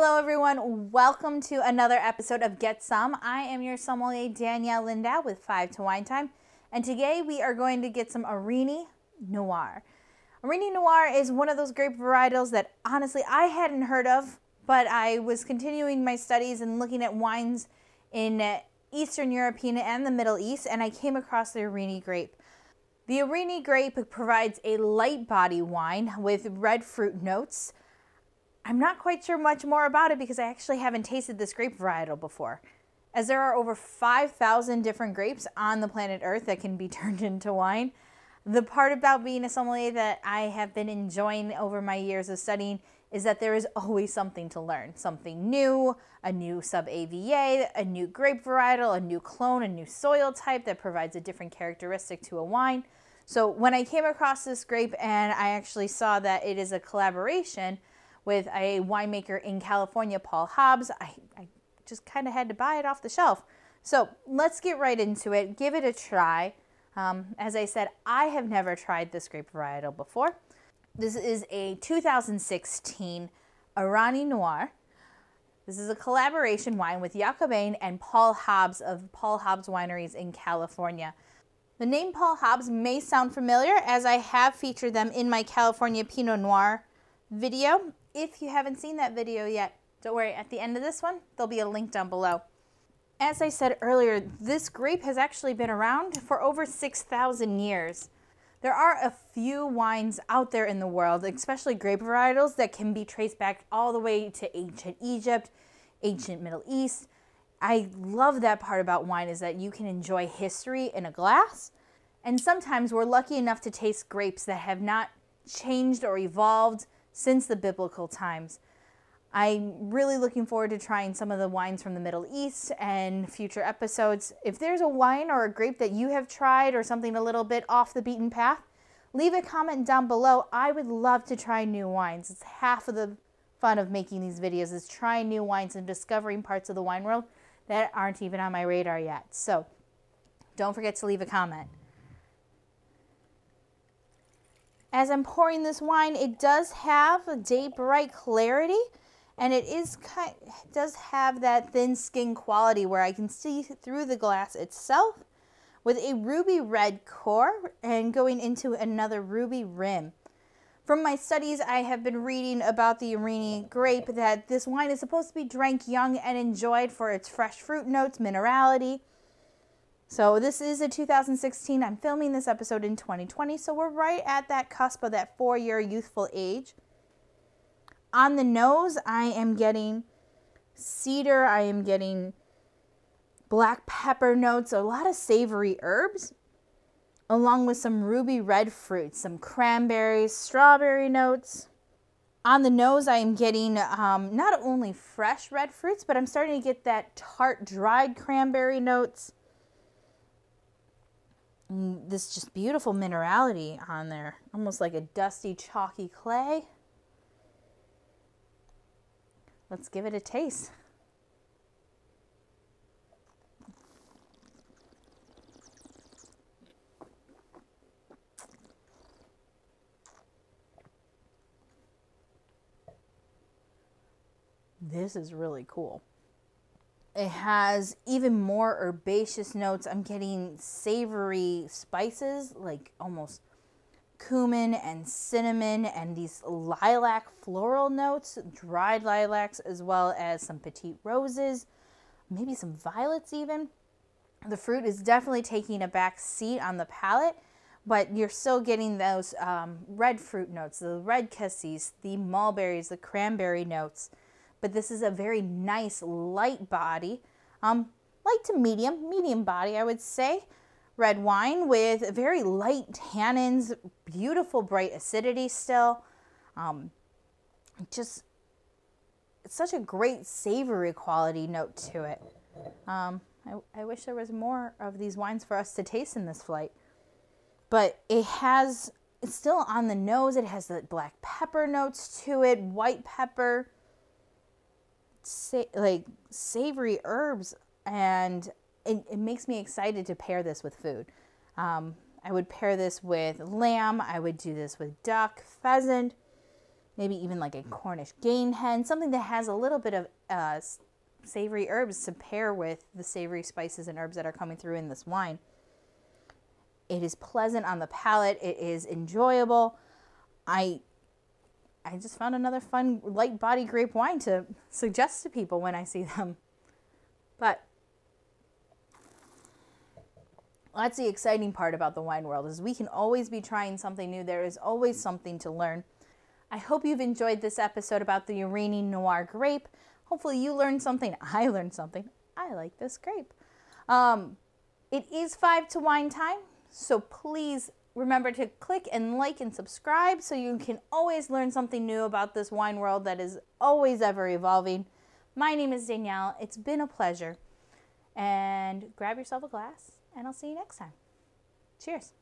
Hello everyone, welcome to another episode of Get Some. I am your sommelier Danielle Lindow with 5 to Wine Time, and today we are going to get some Areni Noir. Areni Noir is one of those grape varietals that honestly I hadn't heard of, but I was continuing my studies and looking at wines in Eastern European and the Middle East, and I came across the Areni grape. The Areni grape provides a light body wine with red fruit notes. I'm not quite sure much more about it because I actually haven't tasted this grape varietal before. As there are over 5,000 different grapes on the planet Earth that can be turned into wine, the part about being a sommelier that I have been enjoying over my years of studying is that there is always something to learn. Something new, a new sub-AVA, a new grape varietal, a new clone, a new soil type that provides a different characteristic to a wine. So when I came across this grape and I actually saw that it is a collaboration with a winemaker in California, Paul Hobbs, I just kind of had to buy it off the shelf. So let's get right into it, give it a try. As I said, I have never tried this grape varietal before. This is a 2016 Areni Noir. This is a collaboration wine with Jacobin and Paul Hobbs of Paul Hobbs Wineries in California. The name Paul Hobbs may sound familiar as I have featured them in my California Pinot Noir video. If you haven't seen that video yet, don't worry, at the end of this one, there'll be a link down below. As I said earlier, this grape has actually been around for over 6,000 years. There are a few wines out there in the world, especially grape varietals, that can be traced back all the way to ancient Egypt, ancient Middle East. I love that part about wine is that you can enjoy history in a glass. And sometimes we're lucky enough to taste grapes that have not changed or evolved since the biblical times. I'm really looking forward to trying some of the wines from the Middle East and future episodes. If there's a wine or a grape that you have tried or something a little bit off the beaten path, leave a comment down below. I would love to try new wines. It's half of the fun of making these videos is trying new wines and discovering parts of the wine world that aren't even on my radar yet. So don't forget to leave a comment. As I'm pouring this wine, it does have a day bright clarity, and it does have that thin skin quality where I can see through the glass itself with a ruby red core and going into another ruby rim. From my studies, I have been reading about the Areni grape that this wine is supposed to be drank young and enjoyed for its fresh fruit notes, minerality. So this is a 2016. I'm filming this episode in 2020, so we're right at that cusp of that 4-year youthful age. On the nose, I am getting cedar, I am getting black pepper notes, a lot of savory herbs, along with some ruby red fruits, some cranberries, strawberry notes. On the nose, I am getting not only fresh red fruits, but I'm starting to get that tart dried cranberry notes. This just beautiful minerality on there, almost like a dusty, chalky clay. Let's give it a taste. This is really cool. It has even more herbaceous notes. I'm getting savory spices like almost cumin and cinnamon and these lilac floral notes, dried lilacs, as well as some petite roses, maybe some violets even. The fruit is definitely taking a back seat on the palate, but you're still getting those red fruit notes, the red cassis, the mulberries, the cranberry notes. But this is a very nice light body, light to medium body, I would say. Red wine with very light tannins, beautiful bright acidity still. It's such a great savory quality note to it. I wish there was more of these wines for us to taste in this flight. But it's still on the nose. It has the black pepper notes to it, white pepper, like savory herbs, and it makes me excited to pair this with food. I would pair this with lamb. I would do this with duck, pheasant. maybe even like a Cornish game hen, something that has a little bit of savory herbs to pair with the savory spices and herbs that are coming through in this wine. It is pleasant on the palate. It is enjoyable. I just found another fun light body grape wine to suggest to people when I see them. But that's the exciting part about the wine world, is we can always be trying something new. There is always something to learn. I hope you've enjoyed this episode about the Areni Noir grape. Hopefully you learned something. I learned something. I like this grape. It is 5 to wine time, so please remember to click and like and subscribe so you can always learn something new about this wine world that is always ever evolving. My name is Danielle. It's been a pleasure. And grab yourself a glass, and I'll see you next time. Cheers.